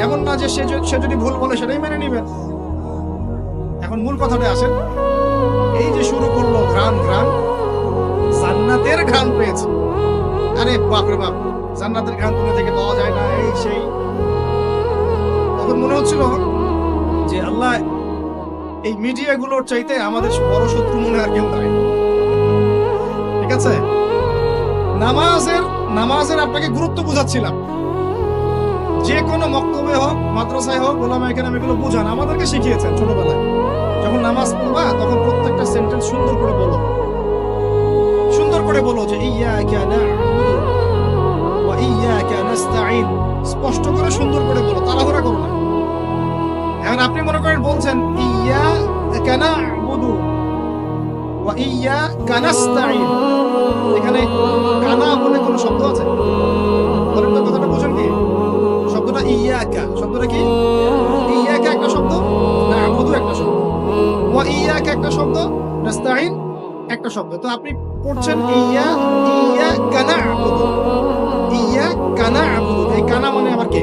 এমন না যে সে যদি ভুল বলে সেটাই মেনে নিবেন। এখন মূল কথাটা আসেন, এই যে শুরু করলো ঘ্রাণ, জান্নাতের ঘ্রাণ পেয়েছে। আরে বাপ রে বাপ, জান্নাতের ঘ্রাণ দুনিয়া থেকে পাওয়া যায় না, এই সেই। তখন মনে হচ্ছিল যে আল্লাহ, এই মিডিয়াগুলোর চাইতে আমাদের বড় শত্রু মনে আর কেউ নাই। ঠিক আছে, নামাজের আপনাকে গুরুত্ব বুঝাচ্ছিলাম। যে কোনো মক্তবে হোক, মাদ্রাসায় হোক, ওলামা কেরাম এগুলো বুঝান, আমাদেরকে শিখিয়েছেন ছোটবেলায়। যখন নামাজ পড়বা তখন প্রত্যেকটা সেন্টেন্স সুন্দর করে বলো যে ইয়্যাকা না'বুদু ওয়া ইয়্যাকা নাস্তাঈন, স্পষ্ট করে সুন্দর করে বলো, তাড়াহুড়া করো না। এখন আপনি মনে করেন বলছেন ইয়্যাকা না'বুদু ওয়া ইয়্যাকা নাস্তাঈন, এখানে কানা বলে কোনো শব্দ আছে? বলেন তো, কথাটা বুঝেন কি? শব্দটা ইয়্যাকা, শব্দটা কি? ইয়্যাকা একটা শব্দ, না'বুদু একটা শব্দ, ওয়া ইয়্যাকা একটা শব্দ, নাস্তাঈন একটা শব্দ। তো আপনি পড়ছেন ইয়্যাকা না'বুদু, ইয়্যাকা না'বুদু, এই কানা মানে আবার কে?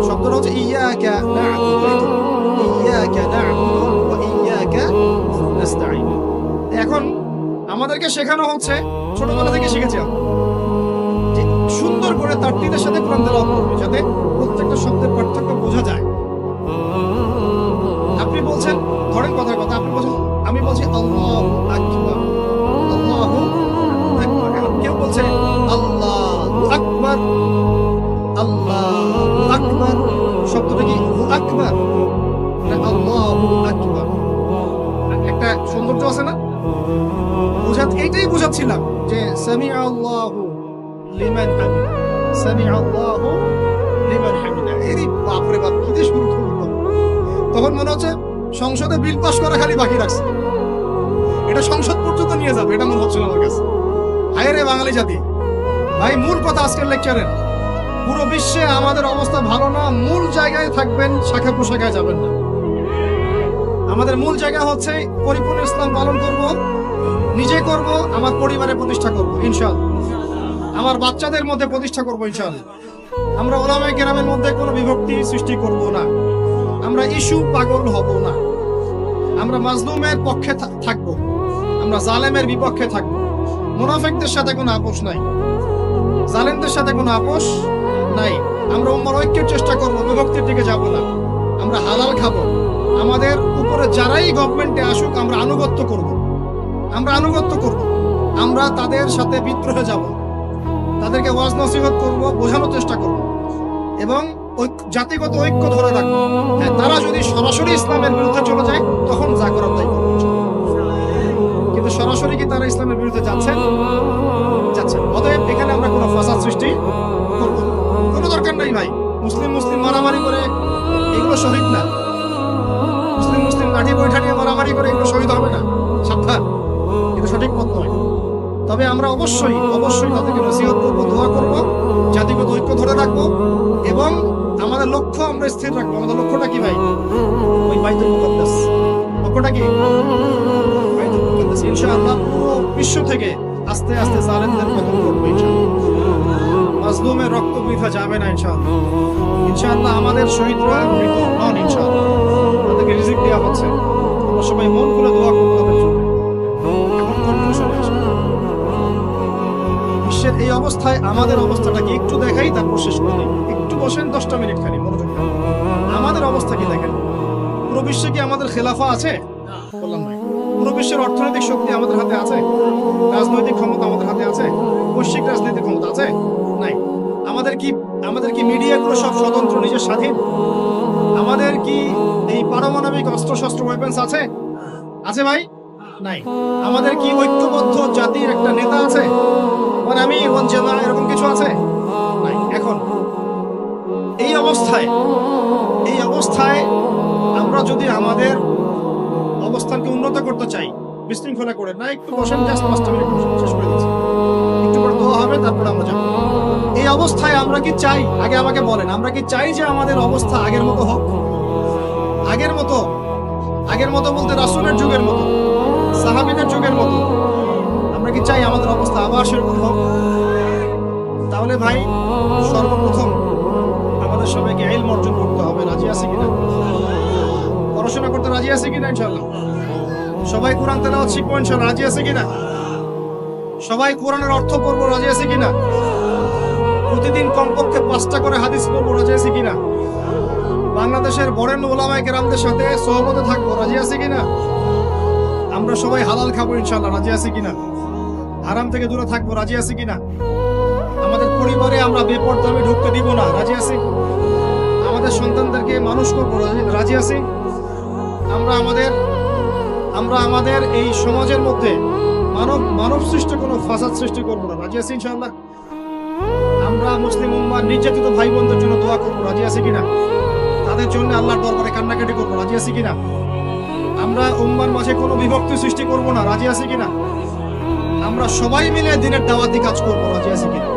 শব্দটা হচ্ছে ইয়্যাকা না'বুদু, ইয়্যাকা না'বুদু ওয়া ইয়্যাকা নাস্তাঈন। এখন আমাদেরকে শেখানো হচ্ছে, ছোটবেলা থেকে শিখেছি যে সুন্দর করে তারতিলের সাথে কোরআন তেলাওয়াত করবে, যাতে প্রত্যেকটা শব্দের পার্থক্য বোঝা যায়। আপনি বলছেন, ধরেন কথার কথা, আপনি বলছেন, আমি বলছি আল্লাহু আকবার, আল্লাহু আকবার। এখন কেউ বলছে আল্লাহু আকবার, আল্লাহু আকবার, শব্দটা কি হু আকবার না আল্লাহু আকবার? একটা সৌন্দর্য আছে না? এইটাই বুঝাচ্ছিলাম যে সামিআ আল্লাহু লিমান হামিদা, সামিআ আল্লাহু লিমান হামিদা। এই বাপ রে বাপ, কি দিয়ে শুরু করলো! তখন মনে হচ্ছে সংসদে বিল পাস করা খালি বাকি রাখছে, এটা সংসদ পর্যন্ত নিয়ে যাবে, এটা মনে হচ্ছিল আমার কাছে। হায় রে বাঙালি জাতি! ভাই, মূল কথা আজকের লেকচারের, পুরো বিশ্বে আমাদের অবস্থা ভালো না, মূল জায়গায় থাকবেন, শাখা প্রশাখায় যাবেন না। আমাদের মূল জায়গা হচ্ছে পরিপূর্ণ ইসলাম পালন করব, নিজে করব, আমার পরিবারে প্রতিষ্ঠা করব ইনশাআল্লাহ, আমার বাচ্চাদের মধ্যে প্রতিষ্ঠা করব ইনশাআল্লাহ। আমরা উলামায়ে কেরামের মধ্যে কোনো বিভক্তি সৃষ্টি করব না, আমরা ইস্যু পাগল হব না, আমরা মাজলুমের পক্ষে থাকব, আমরা জালেমের বিপক্ষে থাকব। মুনাফিকদের সাথে কোনো আপোষ নাই, জালেমদের সাথে কোনো আপোষ নাই। আমরা উম্মার ঐক্যের চেষ্টা করব, বিভক্তির দিকে যাব না। আমরা হালাল খাবো, আমাদের উপরে যারাই গভর্নমেন্টে আসুক আমরা আনুগত্য করব, আমরা আনুগত্য করব, আমরা তাদের সাথে বিদ্রোহে যাব, তাদেরকে ওয়াজ নসিহত করব, বোঝানোর চেষ্টা করব এবং জাতিগত ঐক্য ধরে রাখবো। হ্যাঁ, তারা যদি সরাসরি ইসলামের বিরুদ্ধে চলে যায় তখন যা করার তাই করব, কিন্তু সরাসরি কি তারা ইসলামের বিরুদ্ধে যাচ্ছেন? যাচ্ছেন। অতএব এখানে আমরা কোনো ফাসাদ সৃষ্টি করব না, কোনো দরকার নাই ভাই। মুসলিম মুসলিম মারামারি করে এগুলো শহীদ না, মুসলিম মুসলিম লাঠি বৈঠা নিয়ে মারামারি করে এগুলো শহীদ হবে না, সাবধান, এটা সঠিক পথ নয়। তবে আমরা অবশ্যই অবশ্যই তাদেরকে নসিহত করবো, দোয়া করবো, জাতিগত ঐক্য ধরে রাখবো এবং আমাদের লক্ষ্য আমরা স্থির রাখবো। আমাদের লক্ষ্যটা কি ভাই? ওই বাইতুল মুকাদ্দাস। লক্ষ্যটা কি? বাইতুল মুকাদ্দাস। ইনশাআল্লাহ পুরো বিশ্ব থেকে আস্তে আস্তে জালেমদের পতন করবে ইনশাআল্লাহ, মাজলুমের রক্ত বৃথা যাবে না ইনশাআল্লাহ। ইনশাআল্লাহ আমাদের শহীদরা মৃত নন ইনশাআল্লাহ, তাদেরকে রিজিক দেওয়া হচ্ছে। আমরা সবাই মন খুলে দোয়া করবো তাদের জন্য। এখন কনক্লুশনে আসি, বিশ্বের এই অবস্থায় আমাদের অবস্থাটা কি একটু দেখাই, তারপর শেষ করে দিই। একটু বসেন 10টা মিনিট খালি মনোযোগ দেন। আমাদের অবস্থা কি দেখেন? পুরো বিশ্বে কি আমাদের খেলাফা আছে? বললাম নাই। পুরো বিশ্বের অর্থনৈতিক শক্তি আমাদের হাতে আছে? রাজনৈতিক ক্ষমতা আমাদের হাতে আছে? বৈশ্বিক রাজনৈতিক ক্ষমতা আছে? নাই। আমাদের কি মিডিয়াগুলো সব স্বতন্ত্র, নিজের স্বাধীন? আমাদের কি এই পারমাণবিক অস্ত্রশস্ত্র ওয়েপন্স আছে? আছে ভাই? নাই। আমাদের কি ঐক্যবদ্ধ জাতির একটা নেতা আছে? মানে আমি ওয়ানজেলা এরকম কিছু আছে? নাই। এখন এই অবস্থায় আমরা যদি আমাদের অবস্থানকে উন্নত করতে চাই, বিশৃঙ্খলা করে না, একটু বসেন, জাস্ট 5টা মিনিট বসেন, শেষ করে দিচ্ছি। একটু পরে দোয়া হবে, তারপরে আমরা যাবো। এই অবস্থায় আমরা কি চাই? আগে আমাকে বলেন, আমরা কি চাই যে আমাদের অবস্থা আগের মতো হোক? আগের মতো বলতে রাসূলের যুগের মতো, সাহাবীদের যুগের মতো আমরা কি চাই আমাদের অবস্থা আবার সেরকম হোক? তাহলে ভাই সর্বপ্রথম আমাদের সবাইকে ইলম অর্জন করতে হবে। রাজি আছে কিনা? পড়াশোনা করতে রাজি আছে কিনা? ইনশাআল্লাহ সবাই কোরআন তেলাওয়াত শিখবো ইনশাআল্লাহ। রাজি আছে কিনা? সবাই কোরআনের অর্থ পড়বো। রাজি আছে কিনা? প্রতিদিন কমপক্ষে 5টা করে হাদিস পড়বো। রাজি আছে কিনা? বাংলাদেশের বরেণ্য উলামায়ে কেরামদের সাথে সোহবতে থাকবো। রাজি আছে কিনা? আমরা সবাই হালাল খাবো ইনশাআল্লাহ। রাজি আছে কিনা? হারাম থেকে দূরে থাকবো। রাজি আছে কিনা? আমাদের পরিবারে আমরা বেপরদামি ঢুকতে দিব না। রাজি আছি? আমাদের সন্তানদেরকে মানুষ করবো। রাজি আছি? আমরা আমাদের এই সমাজের মধ্যে মানব সৃষ্ট কোনো ফাসাদ সৃষ্টি করবো না। রাজি আছি ইনশাআল্লাহ? আমরা মুসলিম উম্মাহ নির্যাতিত ভাই বোনদের জন্য দোয়া করবো। রাজি আছি কিনা? তাদের জন্য আল্লাহর দরবারে কান্নাকাটি করবো। রাজি আছি কিনা? আমরা উম্মার মাঝে কোনো বিভক্তি সৃষ্টি করবো না। রাজি আছি কিনা? আমরা সবাই মিলে দ্বীনের দাওয়াতি কাজ করবো। রাজি আছি কিনা?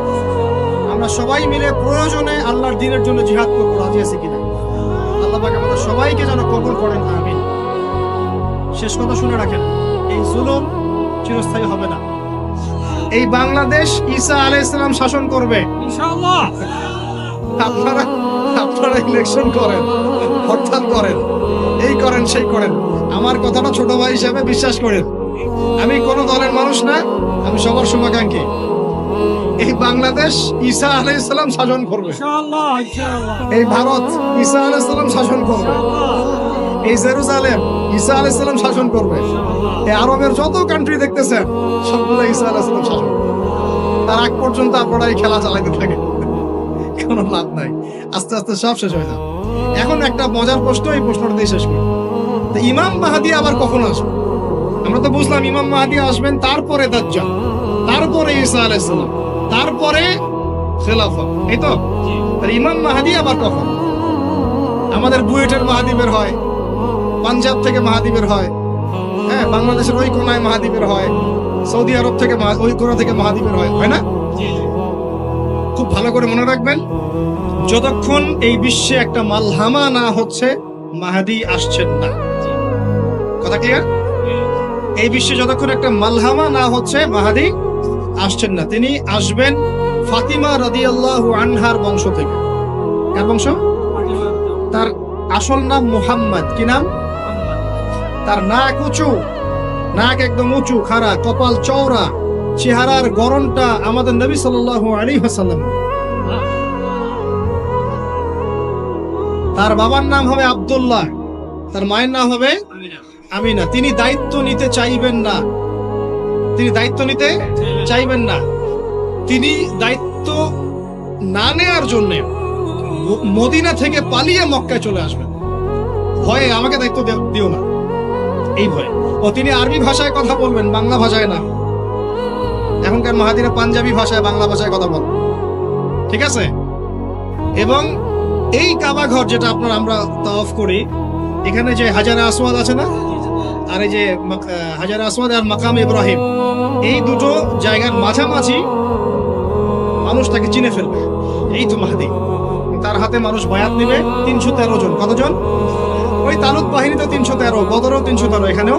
আমরা সবাই মিলে প্রয়োজনে আল্লাহর দ্বীনের জন্য জিহাদ করবো। রাজি আছি কিনা? আল্লাহ পাক আমাদের সবাইকে যেন কবুল করেন, আমিন। শেষ কথা শুনে রাখেন, এই জুলুম চিরস্থায়ী হবে না। এই বাংলাদেশ ঈসা আলাইহিস সালাম শাসন করবে ইনশাআল্লাহ। আপনারা ইলেকশন করেন, হরতাল করেন, এই করেন সেই করেন, আমার কথাটা ছোট ভাই হিসেবে বিশ্বাস করেন। আমি কোন দলের মানুষ না, আমি সবার শুভাকাঙ্ক্ষী। এই বাংলাদেশ ঈসা আলাইহিস সালাম শাসন করবে ইনশাআল্লাহ। এই ভারত ঈসা আলাইহিস সালাম শাসন করবে। এই জেরুজালেম ঈসা আলাইহিস সালাম শাসন করবে। এই আরবের যত কান্ট্রি দেখতেছেন সবগুলো ঈসা আলাইহিস সালাম শাসন করবে। তার আগ পর্যন্ত আপনারা এই খেলা চালাতে থাকেন, কোনো লাভ নাই। আস্তে আস্তে সব শেষ হয়ে যাবে। এখন একটা মজার প্রশ্ন, এই প্রশ্নটা দিয়ে শেষ করি। তো ইমাম মাহদী আবার কখন আসবে? আমরা তো বুঝলাম ইমাম মাহদী আসবেন, তারপরে দাজ্জাল, তারপরে ঈসা আলাইহিস সালাম, তারপরে খেলাফত, এই তো। আর ইমাম মাহদী আবার কখন? আমাদের বুয়েটের মাহদী বের হয়, পাঞ্জাব থেকে মাহদী বের হয়, হ্যাঁ, বাংলাদেশের ওই কোনায় মাহদী বের হয়, সৌদি আরব থেকে ওই কোনা থেকে মাহদী বের হয়, হয় না? খুব ভালো করে মনে রাখবেন, যতক্ষণ এই বিশ্বে একটা মালহামা না হচ্ছে মাহদী আসছেন না। কথা ক্লিয়ার? এই বিশ্বে যতক্ষণ একটা মালহামা না হচ্ছে মাহাদি আসছেন না। তিনি আসবেন ফাতিমা রাদিয়াল্লাহু আনহার বংশ থেকে। কার বংশ? তার আসল নাম মুহাম্মদ। কি নাম? তার নাক উঁচু, নাক একদম উঁচু খাড়া, কপাল চওড়া, চেহারার গড়নটা আমাদের নবী সাল্লাল্লাহু আলাইহি ওয়াসাল্লাম। তার বাবার নাম হবে আব্দুল্লাহ, তার মায়ের নাম হবে আমিনা। তিনি দায়িত্ব নিতে চাইবেন না, তিনি দায়িত্ব নিতে চাইবেন না। তিনি দায়িত্ব না নেওয়ার জন্য মদিনা থেকে পালিয়ে মক্কায় চলে আসবেন। ভয়ে আমাকে দায়িত্ব দিও না, এই ভয়ে। ও তিনি আরবি ভাষায় কথা বলবেন, বাংলা ভাষায় না। এখনকার মাহাদিরা পাঞ্জাবি ভাষায়, বাংলা ভাষায় কথা বলবেন, ঠিক আছে? এবং এই কাবা ঘর যেটা আমরা তাওয়াফ করি, এখানে যে হাজারে আসওয়াদ আছে না, আর এই যে হাজারে আসওয়াদ আর মাকাম ইব্রাহিম, এই দুটো জায়গার মাঝামাঝি মানুষ তাকে চিনে ফেলবে। এই তো মাহদি। তার হাতে মানুষ বায়াত নেবে 313 জন। কতজন? ওই তালুত বাহিনীতে 313, বদরও 313, এখানেও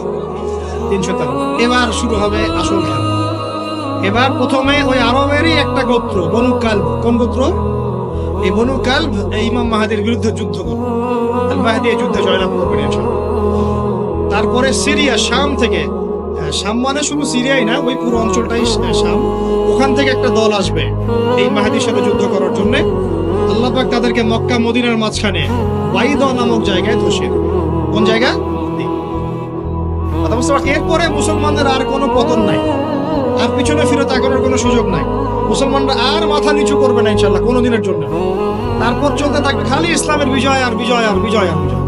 313। এবার শুরু হবে আসল খেলা। এবার প্রথমে ওই আরবেরই একটা গোত্র বনু কালব। কোন গোত্র? এই বনু কালব এই ইমাম মাহাদির বিরুদ্ধে যুদ্ধ করবে। আল মাহদি এই যুদ্ধে জয়লাভ করবেন ইনশাআল্লাহ। তারপরে সিরিয়া, শাম থেকে, শাম মানে শুধু সিরিয়াই না, ওই পুরো অঞ্চলটাই শাম, ওখান থেকে একটা দল আসবে এই মাহদির সাথে যুদ্ধ করার জন্য। আল্লাহ পাক তাদেরকে মক্কা মদিনার মাঝখানে বাইদা নামক জায়গায় ধসিয়ে দেবে। কোন জায়গা? কথা বুঝতে পারছি? এরপরে মুসলমানদের আর কোনো পতন নাই, আর পিছনে ফিরে তাকানোর কোনো সুযোগ নাই। মুসলমানরা আর মাথা নিচু করবে না ইনশাআল্লাহ কোনোদিনের জন্য। তারপর চলতে থাকবে খালি ইসলামের বিজয় আর বিজয় আর বিজয় আর বিজয়।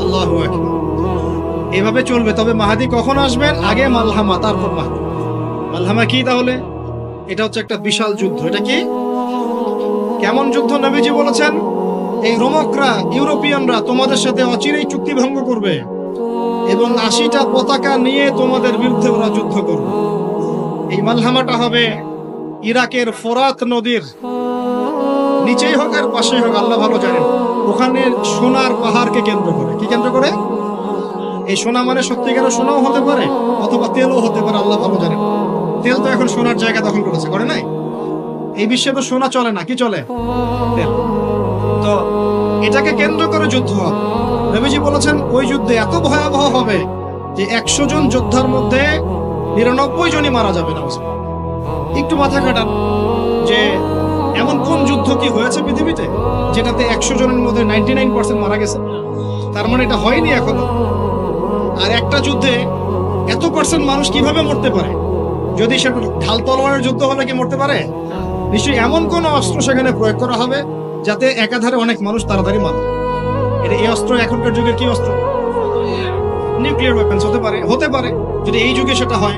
আল্লাহু আকবার। এভাবে চলবে। তবে মাহাদি কখন আসবেন? আগে মালহামা, তারপর মাহাদি। মালহামা কি তাহলে? এটা হচ্ছে একটা বিশাল যুদ্ধ। এটা কি? কেমন যুদ্ধ? নবীজি বলেছেন এই রোমকরা, ইউরোপিয়ানরা তোমাদের সাথে অচিরেই চুক্তি ভঙ্গ করবে এবং 80টা পতাকা নিয়ে তোমাদের বিরুদ্ধে ওরা যুদ্ধ করবে। এই মালহামাটা হবে ইরাকের ফোরাত নদীর নিচেই হোক আর পাশেই হোক, আল্লাহ ভালো জানেন। ওখানে সোনার পাহাড়কে কেন্দ্র করে। কি কেন্দ্র করে? এই সোনা মানে সত্যিকারের সোনাও হতে পারে, অথবা তেলও হতে পারে, আল্লাহ ভালো জানেন। তেল তো এখন সোনার জায়গা দখল করেছে, করে নাই? এই বিশ্বে তো সোনা চলে না, কি চলে? তেল। তো এটাকে কেন্দ্র করে যুদ্ধ হবে। নবীজি বলেছেন ওই যুদ্ধে এত ভয়াবহ হবে যে 100 জন যোদ্ধার মধ্যে 99 জনই মারা যাবে না। একটু মাথা কাটান যে এমন কোন যুদ্ধ কি হয়েছে পৃথিবীতে যেটাতে 100 জনের মধ্যে 99% মারা গেছে? তার মানে এটা হয়নি এখনো। আর একটা যুদ্ধে এত পার্সেন্ট মানুষ কিভাবে মরতে পারে? যদি সেটা ঢাল তলোয়ারের যুদ্ধ হলে কি মরতে পারে? নিশ্চয়ই এমন কোন অস্ত্র সেখানে প্রয়োগ করা হবে যাতে একাধারে অনেক মানুষ তাড়াতাড়ি মারে। এটা এই অস্ত্র এখনকার যুগের কি অস্ত্র? নিউক্লিয়ার ওয়েপন্স হতে পারে, হতে পারে যদি এই যুগে সেটা হয়।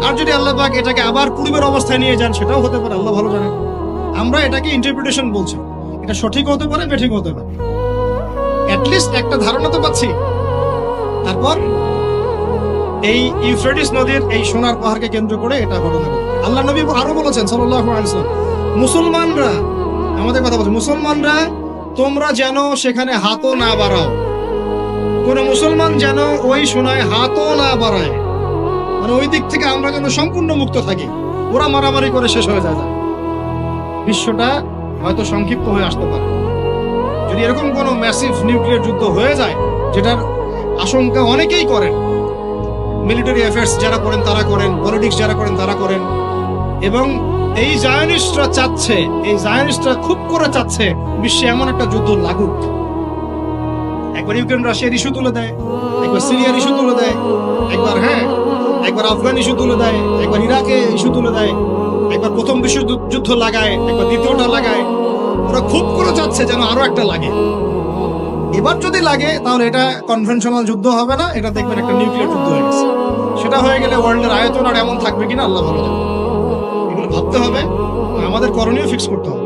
আর যদি আল্লাহ পাক এটাকে আবার পূর্বের অবস্থায় নিয়ে যান, সেটাও হতে পারে, আল্লাহ ভালো জানেন। আমরা এটাকে ইন্টারপ্রিটেশন বলছি, এটা সঠিক হতে পারে, বেঠিক হতে পারে। অ্যাটলিস্ট একটা ধারণা তো পাচ্ছি। তারপর এই ইউফ্রেটিস নদীর এই সোনার পাহাড়কে কেন্দ্র করে এটা ঘটনা ঘটে। আল্লাহ নবী আরো বলেছেন সাল্লাল্লাহু আলাইহি ওয়াসাল্লাম, মুসলমানরা, আমাদের কথা বলছে, মুসলমানরা তোমরা যেন সেখানে হাতও না বাড়াও। কোন মুসলমান যেন ওই সোনায় হাতও না বাড়ায়, মানে ওই দিক থেকে আমরা যেন সম্পূর্ণ মুক্ত থাকি। ওরা মারামারি করে শেষ হয়ে যায়। বিশ্বটা হয়তো সংক্ষিপ্ত হয়ে আসতে পারে যদি এরকম কোন ম্যাসিভ নিউক্লিয়ার যুদ্ধ হয়ে যায়, যেটার আশঙ্কা অনেকেই করেন। মিলিটারি অ্যাফেয়ার্স যারা করেন তারা করেন, পলিটিক্স যারা করেন তারা করেন। এবং এই জায়নিস্টরা চাচ্ছে, এই জায়নিস্টরা খুব করে চাচ্ছে বিশ্বে এমন একটা যুদ্ধ লাগুক। একবার ইউক্রেন রাশিয়ার ইস্যু তুলে দেয়, একবার সিরিয়ার ইস্যু তুলে দেয়, একবার আফগান ইস্যু তুলে দেয়, একবার ইরাকে ইস্যু তুলে দেয়, একবার প্রথম বিশ্বযুদ্ধ লাগায়, একবার দ্বিতীয়টা লাগায়। ওরা খুব করে চাচ্ছে যেন আরো একটা লাগে। এবার যদি লাগে তাহলে এটা কনভেনশনাল যুদ্ধ হবে না, এটা দেখবেন একটা নিউক্লিয়ার যুদ্ধ হয়ে গেছে। সেটা হয়ে গেলে ওয়ার্ল্ডের আয়তন আর এমন থাকবে কিনা আল্লাহ ভালো জানে। এগুলো ভাবতে হবে, আমাদের করণীয় ফিক্স করতে হবে।